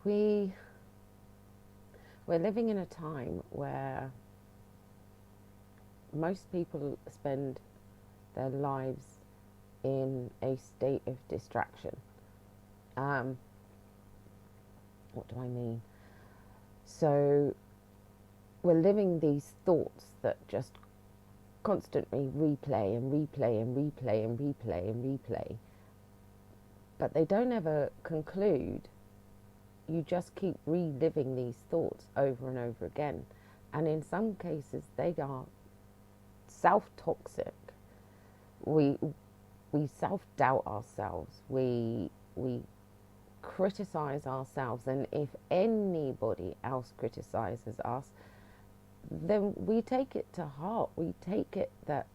we're living in a time where most people spend their lives in a state of distraction. What do I mean? So we're living these thoughts that just constantly replay and replay and replay and replay and replay, but they don't ever conclude. You just keep reliving these thoughts over and over again, and in some cases they are self-toxic. We self-doubt ourselves. We criticize ourselves, and if anybody else criticizes us, then we take it to heart. We take it that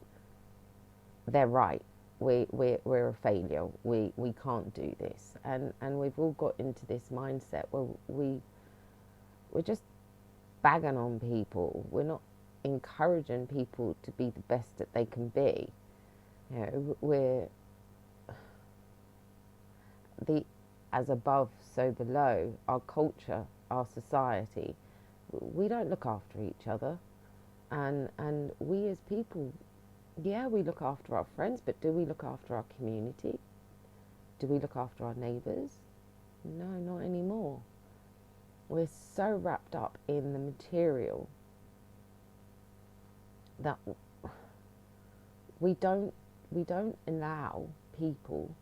they're right. We're a failure. We can't do this, and we've all got into this mindset where we're just bagging on people. We're not encouraging people to be the best that they can be. You know, we're the as above, so below. Our culture, our society, we don't look after each other, and we as people, yeah, we look after our friends, but do we look after our community? Do we look after our neighbours? No, not anymore. We're so wrapped up in the material that we don't allow people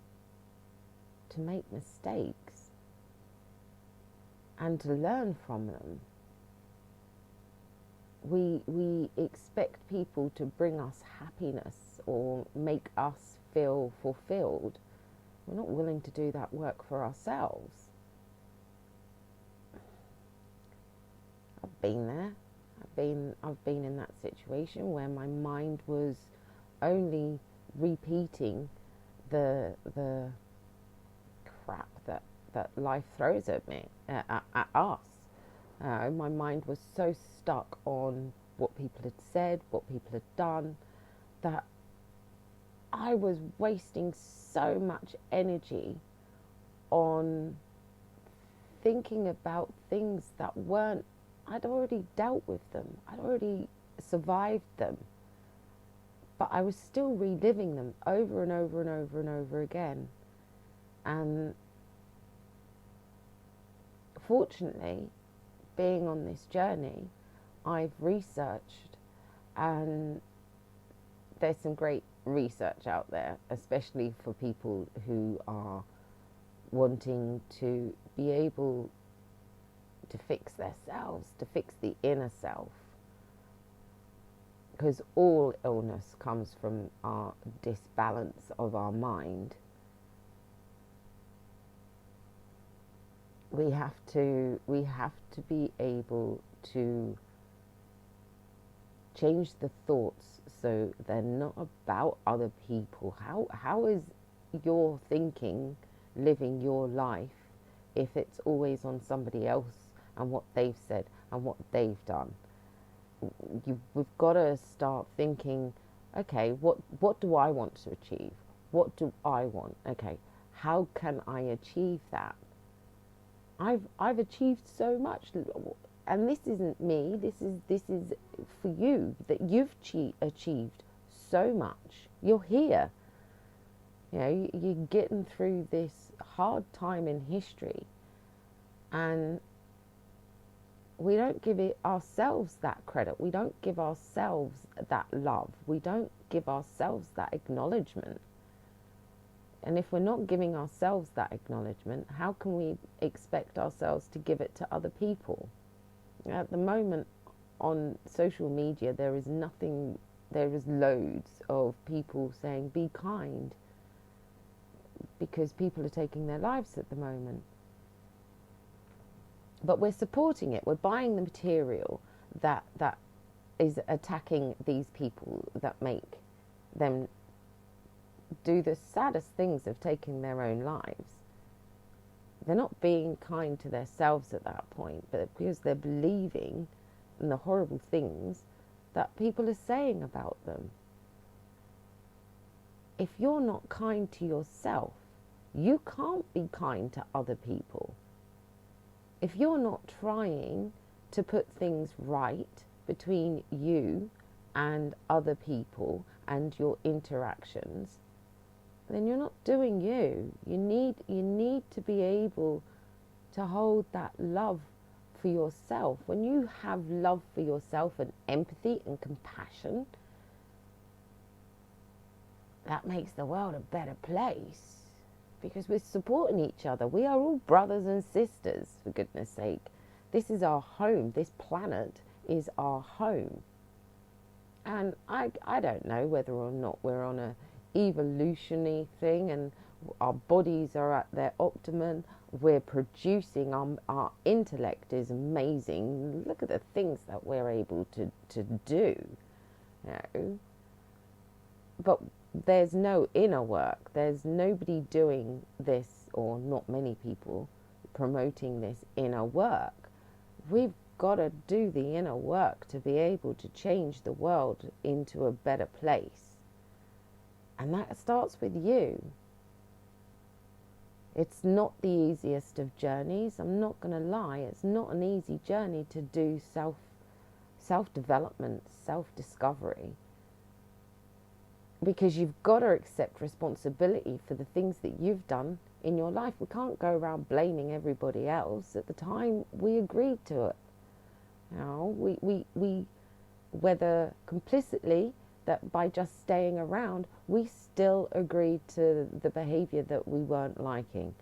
to make mistakes and to learn from them. We expect people to bring us happiness or make us feel fulfilled. We're not willing to do that work for ourselves. I've been there. I've been in that situation where my mind was only repeating the crap that life throws at me, at us. My mind was so stuck on what people had said, what people had done, that I was wasting so much energy on thinking about things that weren't, I'd already dealt with them. I'd already survived them. But I was still reliving them over and over and over and over again. And fortunately, being on this journey, I've researched, and there's some great research out there, especially for people who are wanting to be able to fix themselves, to fix the inner self. Because all illness comes from our disbalance of our mind. We have to be able to change the thoughts so they're not about other people. How is your thinking living your life if it's always on somebody else and what they've said and what they've done? We've got to start thinking, okay, what do I want to achieve? What do I want? Okay, how can I achieve that? I've achieved so much, and this isn't me. This is for you, that you've achieved so much. You're here. You know, you're getting through this hard time in history, and we don't give ourselves that credit. We don't give ourselves that love. We don't give ourselves that acknowledgement. And if we're not giving ourselves that acknowledgement, how can we expect ourselves to give it to other people? At the moment on social media, there is loads of people saying, be kind, because people are taking their lives at the moment. But we're supporting it. We're buying the material that is attacking these people, that make them do the saddest things of taking their own lives. They're not being kind to themselves at that point, but because they're believing in the horrible things that people are saying about them. If you're not kind to yourself, you can't be kind to other people. if you're not trying to put things right between you and other people and your interactions, then you're not doing you. You need to be able to hold that love for yourself. When you have love for yourself and empathy and compassion, that makes the world a better place, because we're supporting each other. We are all brothers and sisters, for goodness sake. This is our home. This planet is our home. And I don't know whether or not we're on a evolutionary thing and our bodies are at their optimum. We're producing, our intellect is amazing. Look at the things that we're able to do. You know? But there's no inner work. There's nobody doing this, or not many people promoting this inner work. We've got to do the inner work to be able to change the world into a better place. And that starts with you. It's not the easiest of journeys. I'm not going to lie. It's not an easy journey to do self-development, self-discovery. Because you've got to accept responsibility for the things that you've done in your life. We can't go around blaming everybody else. At the time, we agreed to it. You know, we whether complicitly, that by just staying around, we still agreed to the behavior that we weren't liking.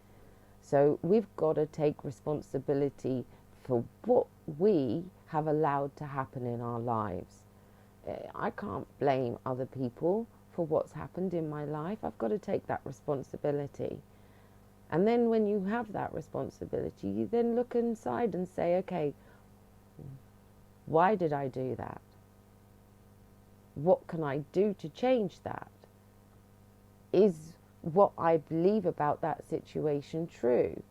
So we've got to take responsibility for what we have allowed to happen in our lives. I can't blame other people for what's happened in my life. I've got to take that responsibility. And then when you have that responsibility, you then look inside and say, okay, why did I do that? What can I do to change that? Is what I believe about that situation true?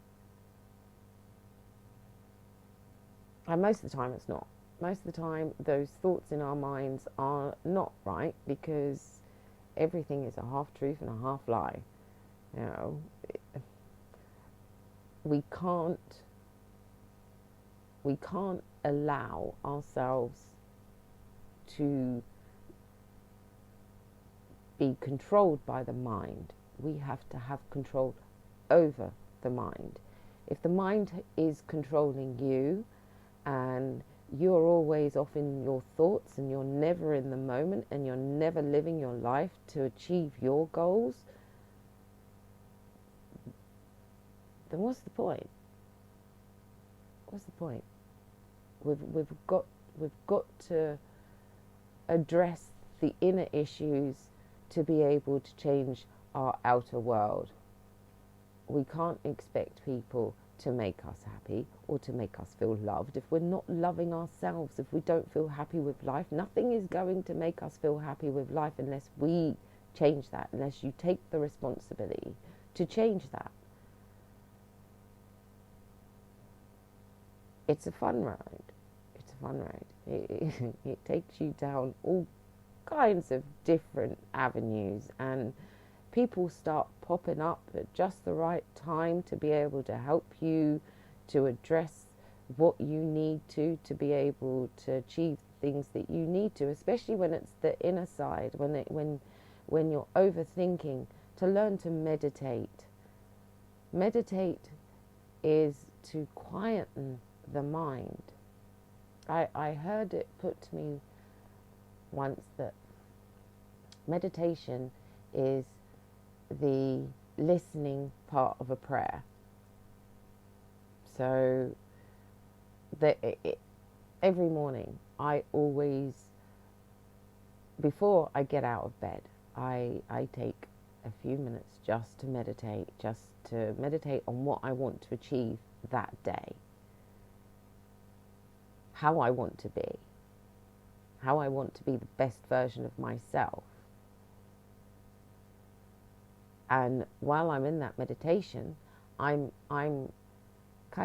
And most of the time it's not. Most of the time those thoughts in our minds are not right, because everything is a half truth and a half lie. You know, we can't allow ourselves to be controlled by the mind. We have to have control over the mind. If the mind is controlling you and you're always off in your thoughts and you're never in the moment and you're never living your life to achieve your goals, then what's the point? What's the point? We've got to address the inner issues to be able to change our outer world. We can't expect people to make us happy or to make us feel loved if we're not loving ourselves. If we don't feel happy with life, nothing is going to make us feel happy with life unless we change that, unless you take the responsibility to change that. It's a fun ride. It's a fun ride. It takes you down all kinds of different avenues, and people start popping up at just the right time to be able to help you to address what you need to be able to achieve things that you need to, especially when it's the inner side, when you're overthinking, to learn to meditate. Meditate is to quieten the mind. I heard it put to me once that meditation is the listening part of a prayer. So every morning I always, before I get out of bed, I take a few minutes just to meditate on what I want to achieve that day, how I want to be the best version of myself. And while I'm in that meditation, I'm kind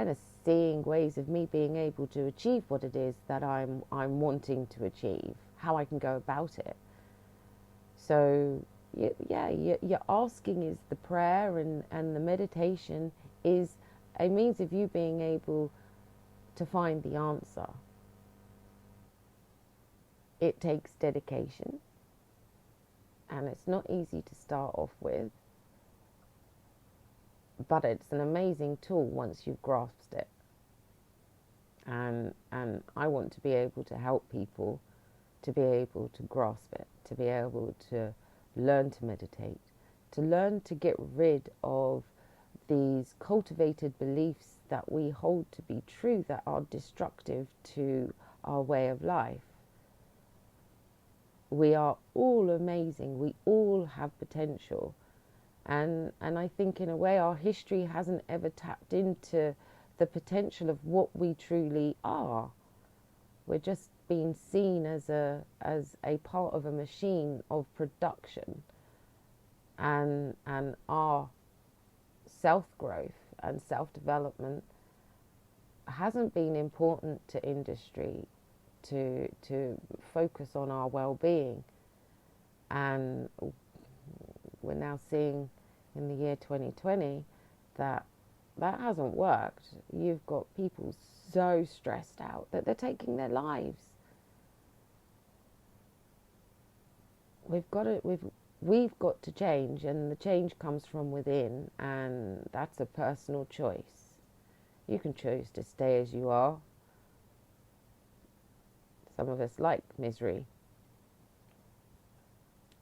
of seeing ways of me being able to achieve what it is that I'm wanting to achieve, how I can go about it. So your asking is the prayer, and the meditation is a means of you being able to find the answer. It takes dedication, and it's not easy to start off with, but it's an amazing tool once you've grasped it. And I want to be able to help people to be able to grasp it, to be able to learn to meditate, to learn to get rid of these cultivated beliefs that we hold to be true that are destructive to our way of life. We are all amazing. We all have potential. And I think in a way our history hasn't ever tapped into the potential of what we truly are. We're just being seen as a part of a machine of production, and our self-growth and self-development hasn't been important to industry to focus on our well-being. And we're now seeing in the year 2020 that hasn't worked. You've got people so stressed out that they're taking their lives. We've got to change, and the change comes from within, and that's a personal choice. You can choose to stay as you are. Some of us like misery.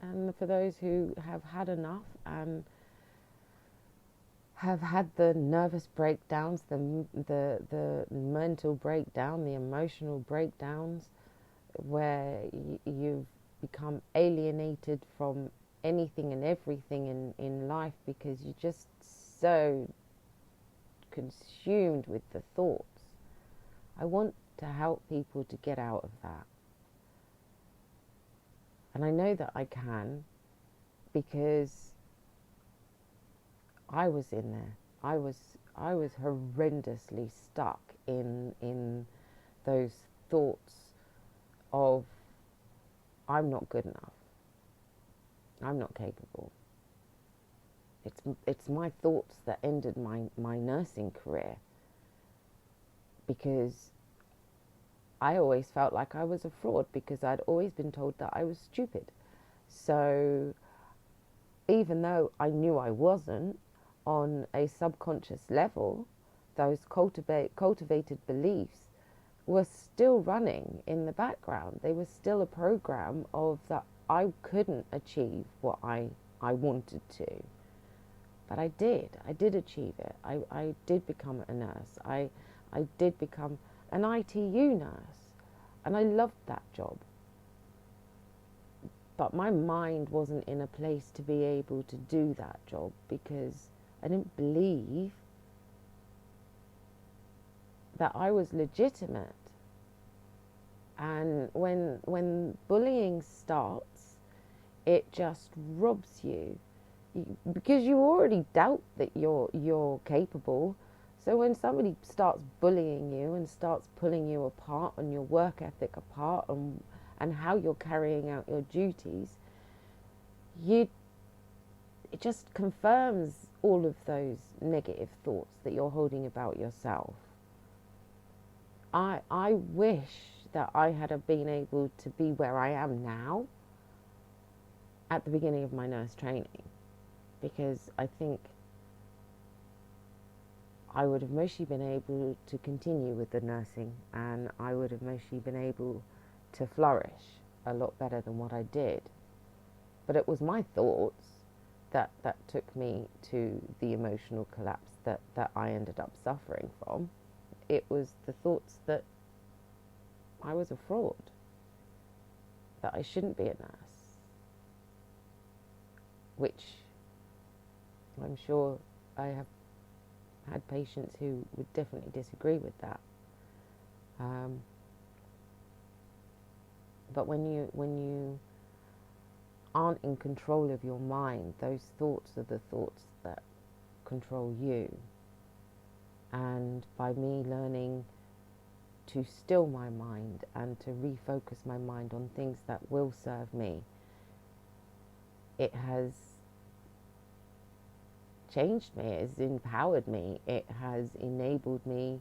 And for those who have had enough and have had the nervous breakdowns, the mental breakdown, the emotional breakdowns, where you've become alienated from anything and everything in life because you're just so consumed with the thoughts. I want to help people to get out of that. And I know that I can, because I was in there. I was horrendously stuck in those thoughts of I'm not good enough. I'm not capable. It's my thoughts that ended my nursing career, because I always felt like I was a fraud, because I'd always been told that I was stupid. So even though I knew I wasn't, on a subconscious level, those cultivated beliefs were still running in the background. They were still a program of that I couldn't achieve what I wanted to. But I did achieve it. I did become a nurse. I did become an ITU nurse, and I loved that job. But my mind wasn't in a place to be able to do that job, because I didn't believe that I was legitimate. And when bullying starts, it just robs you, because you already doubt that you're capable. So when somebody starts bullying you and starts pulling you apart and your work ethic apart and how you're carrying out your duties, it just confirms all of those negative thoughts that you're holding about yourself. I wish that I had been able to be where I am now at the beginning of my nurse training, because I think I would have mostly been able to continue with the nursing, and I would have mostly been able to flourish a lot better than what I did. But it was my thoughts that took me to the emotional collapse that I ended up suffering from. It was the thoughts that I was a fraud, that I shouldn't be a nurse, which I'm sure I have had patients who would definitely disagree with that. But when you aren't in control of your mind, those thoughts are the thoughts that control you. And by me learning to still my mind and to refocus my mind on things that will serve me, it has changed me, it has empowered me, it has enabled me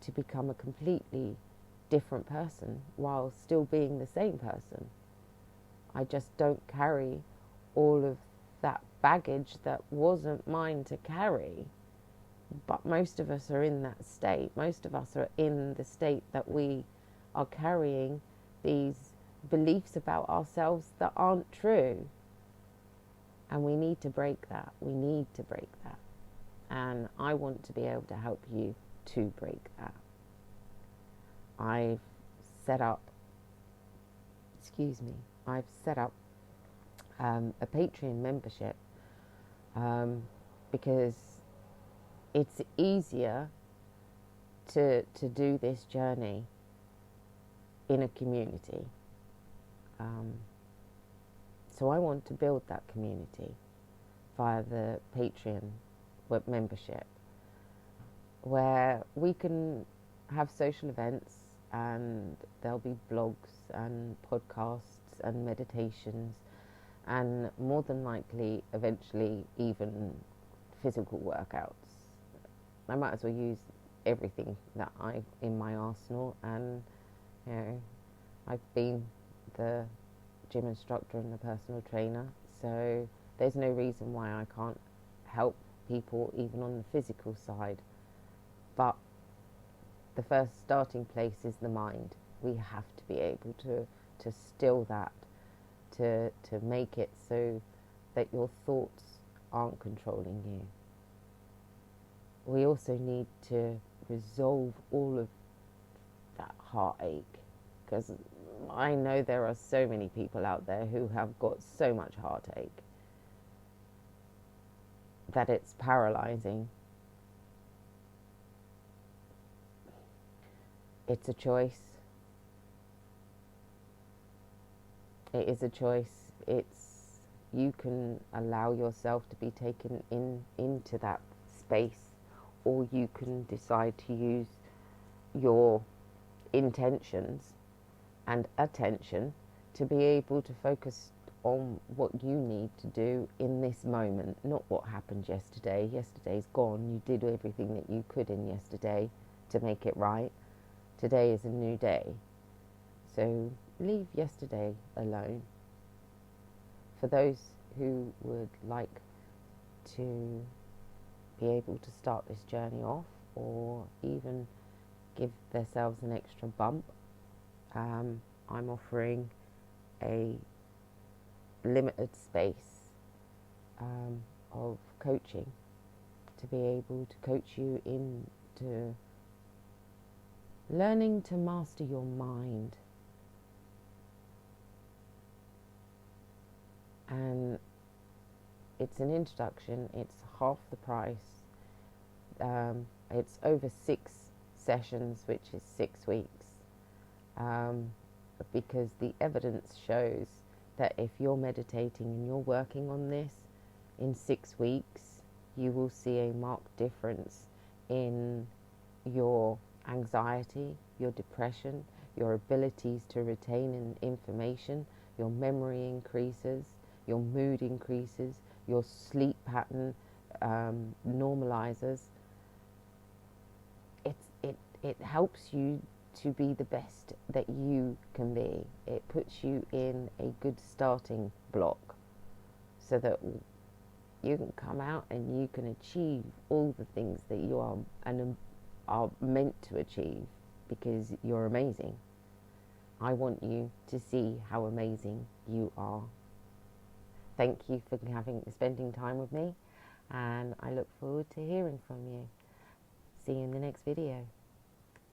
to become a completely different person while still being the same person. I just don't carry all of that baggage that wasn't mine to carry. But most of us are in that state. Most of us are in the state that we are carrying these beliefs about ourselves that aren't true. And we need to break that. We need to break that. And I want to be able to help you to break that. I've set up a Patreon membership because it's easier to do this journey in a community. So I want to build that community via the Patreon web membership, where we can have social events, and there'll be blogs and podcasts and meditations, and more than likely eventually even physical workouts. I might as well use everything that I in my arsenal, and you know, I've been the gym instructor and the personal trainer, so there's no reason why I can't help people even on the physical side. But the first starting place is the mind. We have to be able to still that, to make it so that your thoughts aren't controlling you. We also need to resolve all of that heartache, because I know there are so many people out there who have got so much heartache that it's paralyzing. It's a choice. It is a choice. You can allow yourself to be taken into that space, or you can decide to use your intentions and attention to be able to focus on what you need to do in this moment, not what happened yesterday. Yesterday's gone. You did everything that you could in yesterday to make it right. Today is a new day. So leave yesterday alone. For those who would like to be able to start this journey off, or even give themselves an extra bump, I'm offering a limited space of coaching to be able to coach you into learning to master your mind. And it's an introduction. It's half the price. It's over 6 sessions, which is 6 weeks, because the evidence shows that if you're meditating and you're working on this, in 6 weeks you will see a marked difference in your anxiety, your depression, your abilities to retain information, your memory increases, your mood increases, your sleep pattern normalizes. It helps you to be the best that you can be. It puts you in a good starting block so that you can come out and you can achieve all the things that you are meant to achieve, because you're amazing. I want you to see how amazing you are. Thank you for spending time with me, and I look forward to hearing from you. See you in the next video.